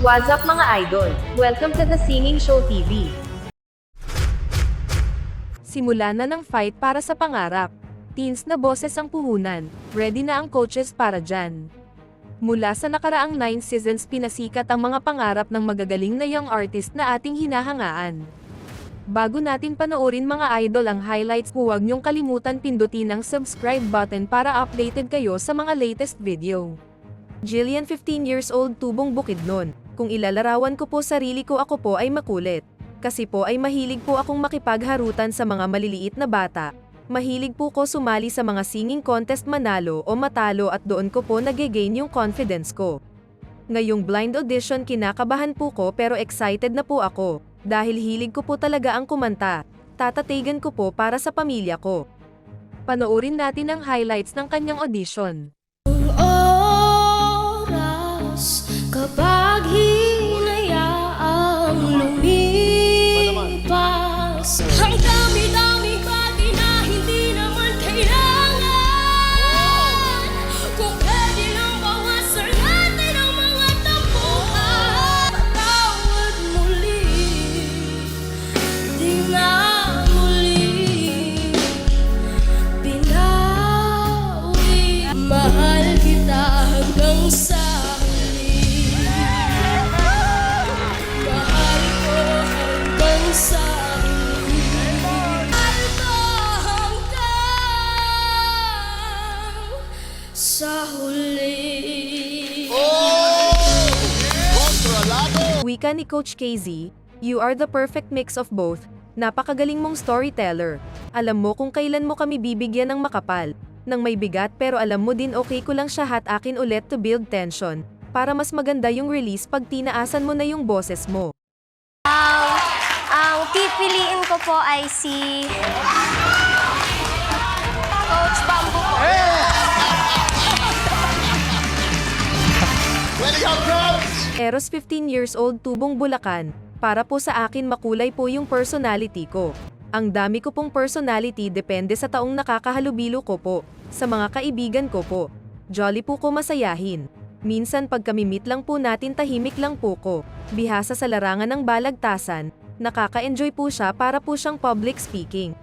What's up mga idol? Welcome to the Singing Show TV. Simula na ng fight para sa pangarap. Teens na boses ang puhunan, ready na ang coaches para dyan. Mula sa nakaraang 9 seasons pinasikat ang mga pangarap ng magagaling na young artist na ating hinahangaan. Bago natin panoorin mga idol ang highlights, huwag niyong kalimutan pindutin ang subscribe button para updated kayo sa mga latest video. Jillian 15 years old, tubong Bukidnon. Kung ilalarawan ko po sarili ko, ako po ay makulit. Kasi po ay mahilig po akong makipagharutan sa mga maliliit na bata. Mahilig po ko sumali sa mga singing contest, manalo o matalo, at doon ko po nage-gain yung confidence ko. Ngayong blind audition kinakabahan po ko pero excited na po ako. Dahil hilig ko po talaga ang kumanta. Tatatigan ko po para sa pamilya ko. Panoorin natin ang highlights ng kanyang audition. Kapag hinayaang lumipas, ang dami-dami bagay na hindi naman kailangan. Kung pwede lang bawasan natin ang mga tampuhan, patawad muli, di na muli binawi. Mahal kita hanggang sa sa huli. Wika ni Coach KZ, "You are the perfect mix of both. Napakagaling mong storyteller. Alam mo kung kailan mo kami bibigyan ng makapal, ng may bigat, pero alam mo din okay ko lang siya at akin ulit to build tension, para mas maganda yung release pag tinaasan mo na yung boses mo." Ang pipiliin ko po ay si Coach Bamboo po. Eros 15 years old, tubong Bulacan. Para po sa akin makulay po yung personality ko. Ang dami ko pong personality, depende sa taong nakakahalubilo ko po. Sa mga kaibigan ko po. Jolly po ko, masayahin. Minsan pag kami-meet lang po natin, tahimik lang po ko. Bihasa sa larangan ng balagtasan. Nakaka-enjoy po siya, para po siyang public speaking.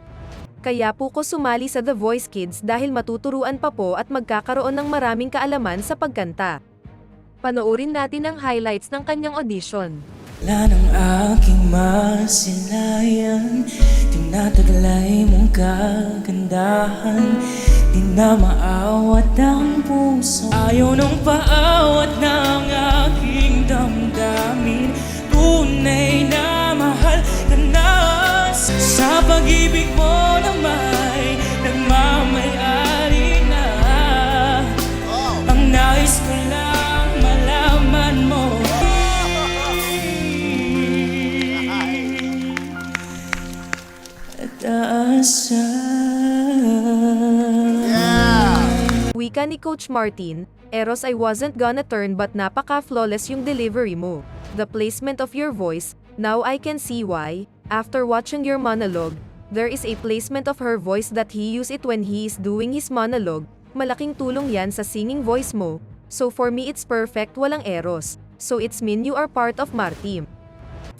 Kaya po ko sumali sa The Voice Kids dahil matuturuan pa po at magkakaroon ng maraming kaalaman sa pagkanta. Panoorin natin ang highlights ng kanyang audition. Wala ng aking masilayan, tinataglay mong kagandahan, di na maawat ang puso. Ayaw nung paawat ng aking damdamin, tunay na mahal ka na. Sa pag-ibig mo na may nagmamayari na. Ang nais ko lang malaman mo, Wika ni Coach Martin, "Eros, I wasn't gonna turn but napaka-flawless yung delivery mo. The placement of your voice, now I can see why. After watching your monologue, there is a placement of her voice that he use it when he is doing his monologue. Malaking tulong yan sa singing voice mo. So for me it's perfect, walang Eros. So it's mean you are part of Martim."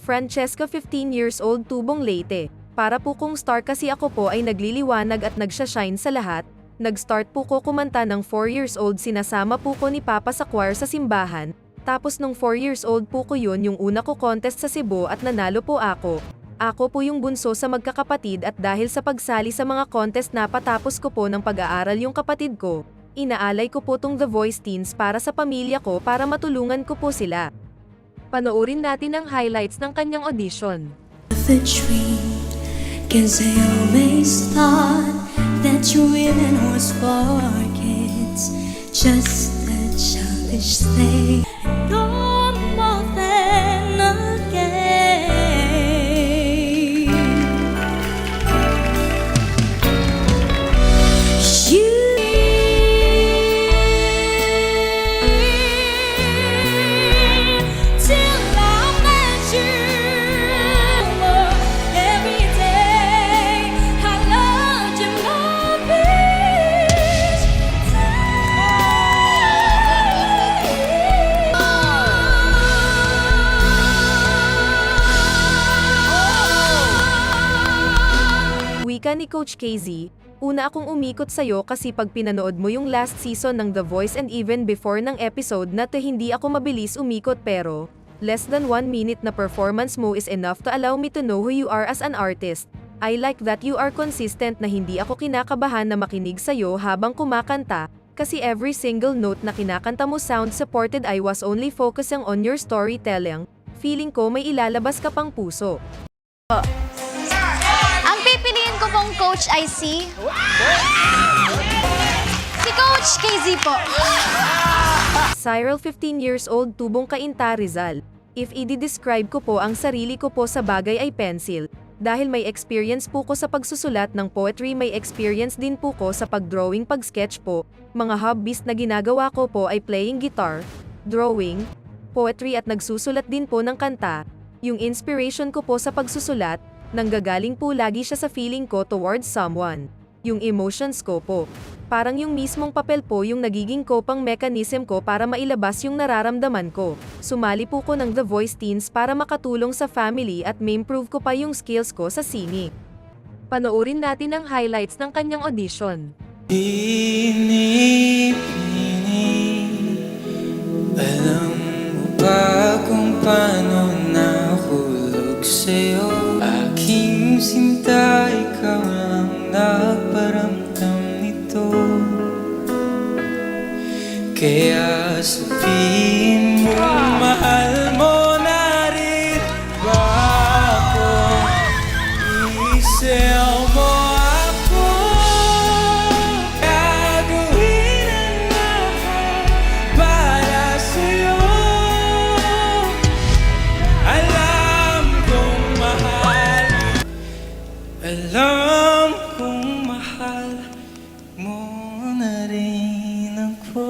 Francesca 15 years old, tubong Leyte. Para po kung star kasi ako po ay nagliliwanag at nagsashine sa lahat. Nag-start po ko kumanta ng 4 years old, sinasama po ko ni Papa sa choir sa simbahan. Tapos nung 4 years old po ko yun yung una ko contest sa Cebu at nanalo po ako. Ako po yung bunso sa magkakapatid at dahil sa pagsali sa mga contest napatapos ko po ng pag-aaral yung kapatid ko. Inaalay ko po tong The Voice Teens para sa pamilya ko, para matulungan ko po sila. Panoorin natin ang highlights ng kanyang audition. The dream, 'cause I always thought that your women was for kids, just a childish thing, no more than a game. You till I met you. Every day I loved you more each time. Wika ni Coach KZ, una akong umikot sa'yo kasi pag pinanood mo yung last season ng The Voice and even before ng episode na to hindi ako mabilis umikot pero, less than 1 minute na performance mo is enough to allow me to know who you are as an artist. I like that you are consistent na hindi ako kinakabahan na makinig sa'yo habang kumakanta, kasi every single note na kinakanta mo sound supported. I was only focusing on your storytelling. Feeling ko may ilalabas ka pang puso. Ang pipiliin ko pong coach ay si Coach KZ po. Cyril, 15 years old, tubong Cainta, Rizal. If i-describe ko po ang sarili ko po sa bagay ay pencil. Dahil may experience po ko sa pagsusulat ng poetry, may experience din po ko sa pag-drawing, pag-sketch po. Mga hobbies na ginagawa ko po ay playing guitar, drawing, poetry at nagsusulat din po ng kanta. Yung inspiration ko po sa pagsusulat, nanggagaling po lagi siya sa feeling ko towards someone. Yung emotions ko po. Parang yung mismong papel po yung nagiging coping mechanism ko para mailabas yung nararamdaman ko. Sumali po ko ng The Voice Teens para makatulong sa family at ma-improve ko pa yung skills ko sa singing. Panoorin natin ang highlights ng kanyang audition. Pinipini, alam mo ba kung paano nahulog sa'yo? Aking sinta, ikaw lang nagparamdam nito. Kaya sabihin mo, mahal mo na rin ba ako? Isayaw mo ako, gagawin ang lahat para sa'yo. Alam kong mahal, alam kong mahal mo na rin ako.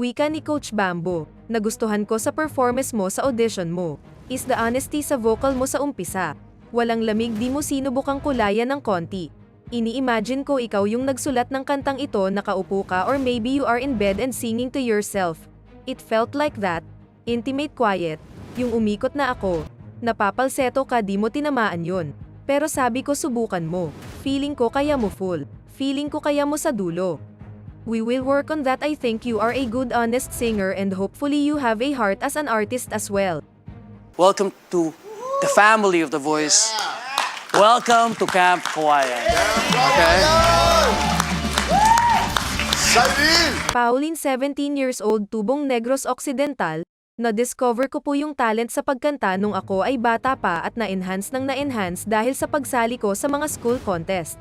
Wika ni Coach Bamboo, nagustuhan ko sa performance mo sa audition mo, is the honesty sa vocal mo sa umpisa. Walang lamig, di mo sinubukang kulayan ng konti. Ini-imagine ko ikaw yung nagsulat ng kantang ito, nakaupo ka or maybe you are in bed and singing to yourself. It felt like that, intimate quiet, yung umikot na ako. Napapalseto ka, di mo tinamaan yun. Pero sabi ko subukan mo, feeling ko kaya mo full, feeling ko kaya mo sa dulo. We will work on that. I think you are a good honest singer and hopefully you have a heart as an artist as well. Welcome to the family of The Voice. Welcome to Camp Kawayan. Okay? Pauline, 17 years old, tubong Negros Occidental. Na-discover ko po yung talent sa pagkanta nung ako ay bata pa at na-enhance dahil sa pagsali ko sa mga school contest.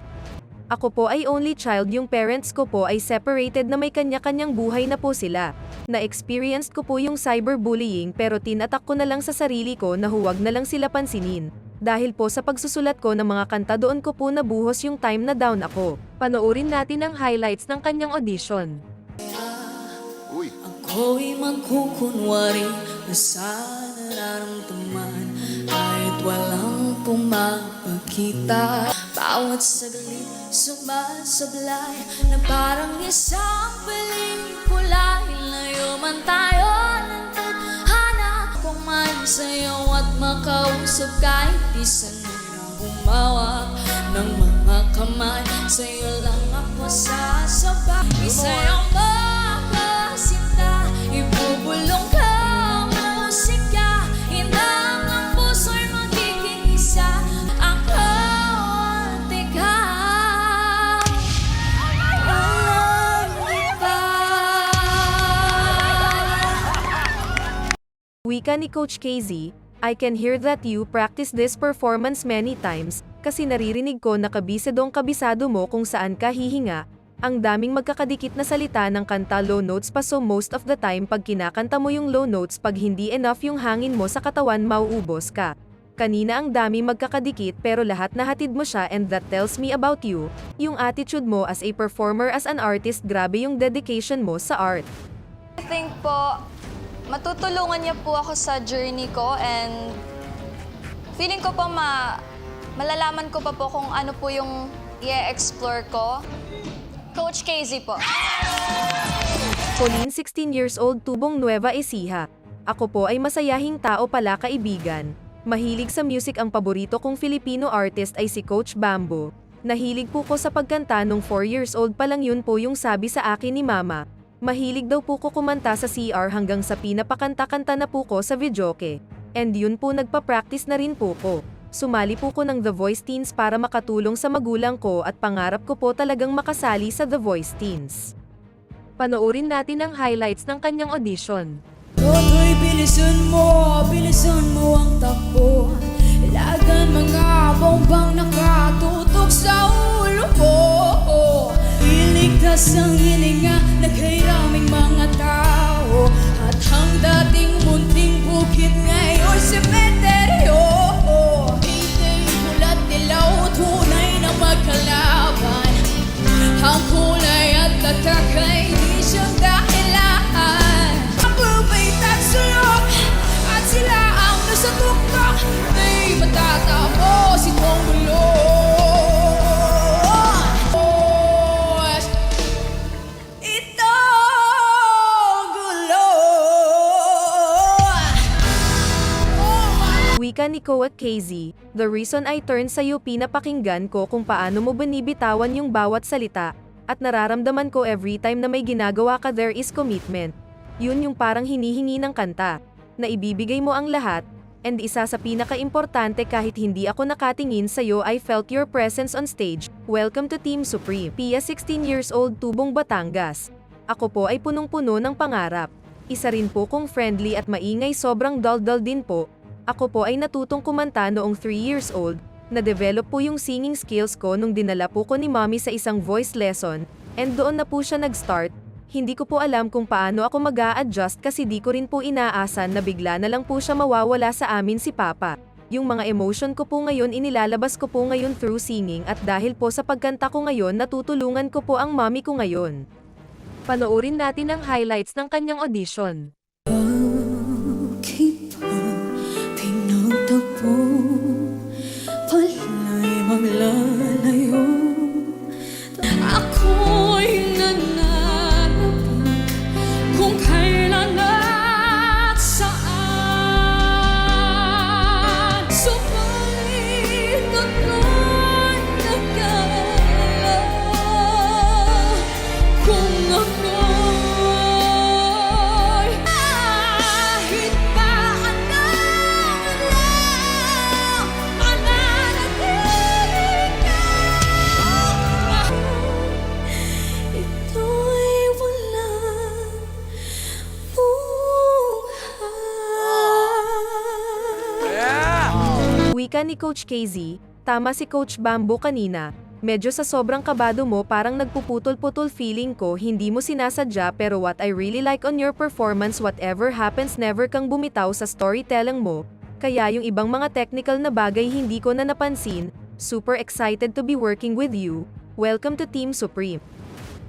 Ako po ay only child, yung parents ko po ay separated na may kanya-kanyang buhay na po sila. Na-experienced ko po yung cyberbullying pero tinatak ko na lang sa sarili ko na huwag na lang sila pansinin. Dahil po sa pagsusulat ko ng mga kanta, doon ko po nabuhos yung time na down ako. Panoorin natin ang highlights ng kanyang audition. Ako'y magkukunwari na sa nararamdaman kahit walang pumapakita. Bawat saglit sumasablay na parang isang pelikula. Ilayo man tayo ng tadhana, kung man sayaw at makausap kahit di sanay na humawak ng mga kamay. Sa'yo lang ako sasabay, isayaw mo ako sinta, ibubulong ka ang musika, hindang ang puso'y magiging isa. Ako at ikaw, walang iba. Wika ni Coach KZ, I can hear that you practice this performance many times, kasi naririnig ko na kabisadong kabisado mo kung saan ka hihinga. Ang daming magkakadikit na salita ng kanta, low notes pa, so most of the time pag kinakanta mo yung low notes, pag hindi enough yung hangin mo sa katawan, mauubos ka. Kanina ang dami magkakadikit pero lahat nahatid mo siya, and that tells me about you, yung attitude mo as a performer, as an artist. Grabe yung dedication mo sa art. I think po, matutulungan niya po ako sa journey ko and feeling ko po malalaman ko pa po kung ano po yung i-explore ko. Coach KZ po. Pauline, 16 years old, tubong Nueva Ecija. Ako po ay masayahing tao pala, kaibigan. Mahilig sa music, ang paborito kong Filipino artist ay si Coach Bambo. Nahilig po ko sa pagkanta nung 4 years old pa lang, yun po yung sabi sa akin ni mama. Mahilig daw po ko kumanta sa CR hanggang sa pinapakanta-kanta na po ko sa videoke. And yun po, nagpa-practice na rin po ko. Sumali po ko ng The Voice Teens para makatulong sa magulang ko at pangarap ko po talagang makasali sa The Voice Teens. Panoorin natin ang highlights ng kanyang audition. Toto'y bilisan mo ang takbo. Ilagan mga bombang nakatutok sa ulo mo. Iligtas ang hininga, naghiraming mga tao. At ang dating munting bukid ngayon sementeryo. Hindi mulat nilaw, tunay na magkalaban. Ang kulay at tatak ay di siyang dahilan. May tagsulok at sila ang nasa tuktok. May matatapos itong gulo. Itong gulo. Wika ni Ko at KZ, the reason I turned sa UP, napakinggan ko kung paano mo binibitawan yung bawat salita, at nararamdaman ko every time na may ginagawa ka there is commitment. Yun yung parang hinihingi ng kanta, na ibibigay mo ang lahat, and isa sa pinaka-importante, kahit hindi ako nakatingin sa'yo, I felt your presence on stage. Welcome to Team Supreme. Pia, 16 years old, Tubong, Batangas. Ako po ay punong-puno ng pangarap. Isa rin po kong friendly at maingay, sobrang daldal din po. Ako po ay natutong kumanta noong 3 years old. Na-develop po yung singing skills ko nung dinala po ko ni mommy sa isang voice lesson, and doon na po siya nag-start. Hindi ko po alam kung paano ako mag-a-adjust kasi di ko rin po inaasan na bigla na lang po siya mawawala sa amin si Papa. Yung mga emotion ko po ngayon inilalabas ko po ngayon through singing, at dahil po sa pagkanta ko ngayon natutulungan ko po ang mommy ko ngayon. Panoorin natin ang highlights ng kanyang audition. Bakit pa pinagtagpo? Pala'y maglalayo. Ako'y nananabik kung kailan at saan. Subalit ako'y nag-alala kung ako'y kahit pa anong lang mananatiling ka. Ito'y walang buhay. Wika ni Coach KZ, tama si Coach Bambo kanina. Medyo sa sobrang kabado mo parang nagpuputol-putol, feeling ko hindi mo sinasadya, pero what I really like on your performance, whatever happens never kang bumitaw sa storytelling mo. Kaya yung ibang mga technical na bagay hindi ko na napansin. Super excited to be working with you. Welcome to Team Supreme.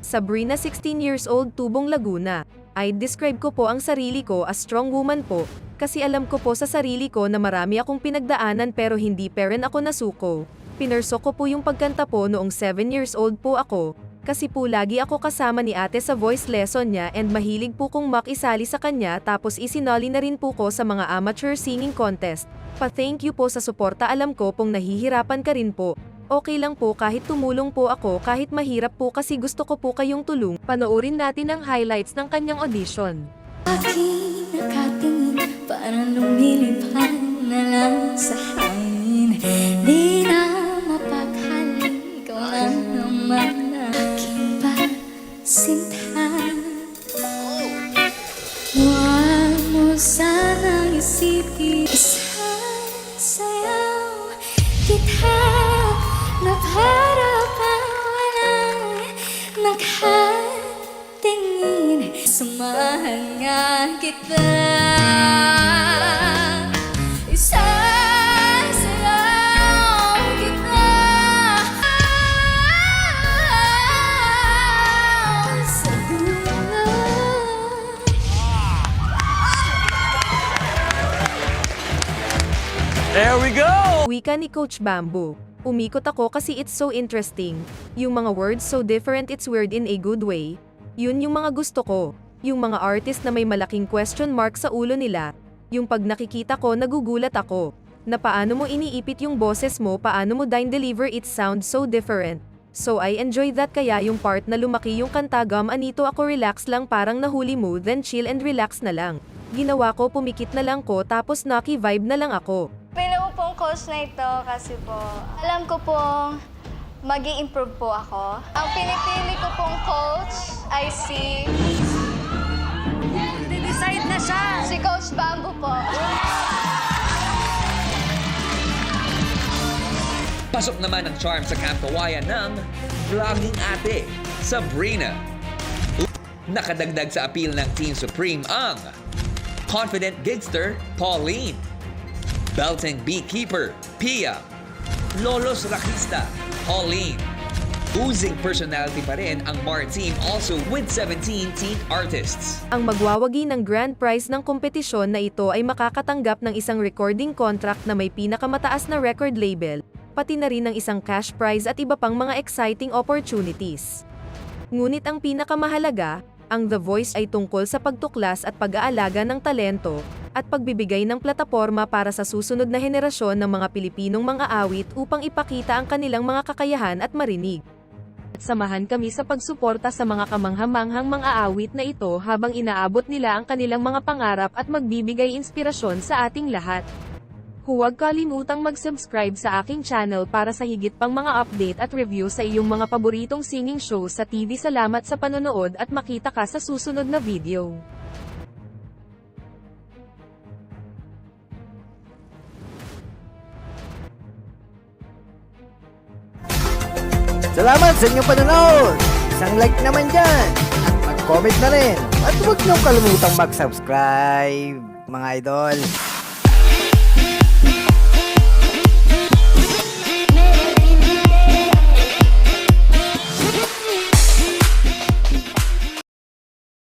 Sabrina, 16 years old, Tubong, Laguna. I'd describe ko po ang sarili ko as strong woman po, kasi alam ko po sa sarili ko na marami akong pinagdaanan pero hindi pa rin ako nasuko. Pinurso ko po yung pagkanta po noong 7 years old po ako, kasi po lagi ako kasama ni ate sa voice lesson niya, and mahilig po kong makisali sa kanya, tapos isinali na rin po ko sa mga amateur singing contest. Pa-thank you po sa suporta, alam ko pong nahihirapan ka rin po. Okay lang po kahit tumulong po ako, kahit mahirap po kasi gusto ko po kayong tulong. Panoorin natin ang highlights ng kanyang audition. Aking nakatingin, parang lumilipad na lang sa hangin. Di na mapakali, ikaw na naman aking pasinta. Huwag mo sanang isipin, isasayaw kita na para pang walang nakatingin. Samahan nga kita, isasayaw kita sa dulo. There we go! Wika ni Coach Bamboo. Umikot ako kasi it's so interesting. Yung mga words so different, it's weird in a good way. Yun yung mga gusto ko. Yung mga artist na may malaking question mark sa ulo nila. Yung pag nakikita ko nagugulat ako. na paano mo iniipit yung boses mo, paano mo deliver it sounds so different. So I enjoy that, kaya yung part na lumaki yung kanta anito ako relax lang, parang nahuli mo then chill and relax na lang. Ginawa ko, pumikit na lang ko tapos naki vibe na lang ako. Pinaw pong coach na ito kasi po, alam ko pong mag-i-improve po ako. Ang pinipili ko pong coach ay si... Decide na siya! Si Coach Bamboo po. Pasok naman ang charm sa Camp Kawayan ng vlogging ate, Sabrina. Nakadagdag sa appeal ng Team Supreme ang confident gigster, Pauline. Belting beekeeper, Pia. Lolos Rakista, Pauline. Oozing personality pa rin ang Mar team, also with 17 teen artists. Ang magwawagi ng grand prize ng kompetisyon na ito ay makakatanggap ng isang recording contract na may pinakamataas na record label, pati na rin ng isang cash prize at iba pang mga exciting opportunities. Ngunit ang pinakamahalaga, ang The Voice ay tungkol sa pagtuklas at pag-aalaga ng talento, at pagbibigay ng plataporma para sa susunod na henerasyon ng mga Pilipinong mga awit upang ipakita ang kanilang mga kakayahan at marinig. At samahan kami sa pagsuporta sa mga kamanghamanghang mga awit na ito habang inaabot nila ang kanilang mga pangarap at magbibigay inspirasyon sa ating lahat. Huwag kalimutang mag-subscribe sa aking channel para sa higit pang mga update at review sa iyong mga paboritong singing show sa TV. Salamat sa panonood at makita ka sa susunod na video. Salamat sa inyong panonood! Isang like naman dyan! At mag-comment na rin! At huwag niyong kalimutang mag-subscribe, mga idol!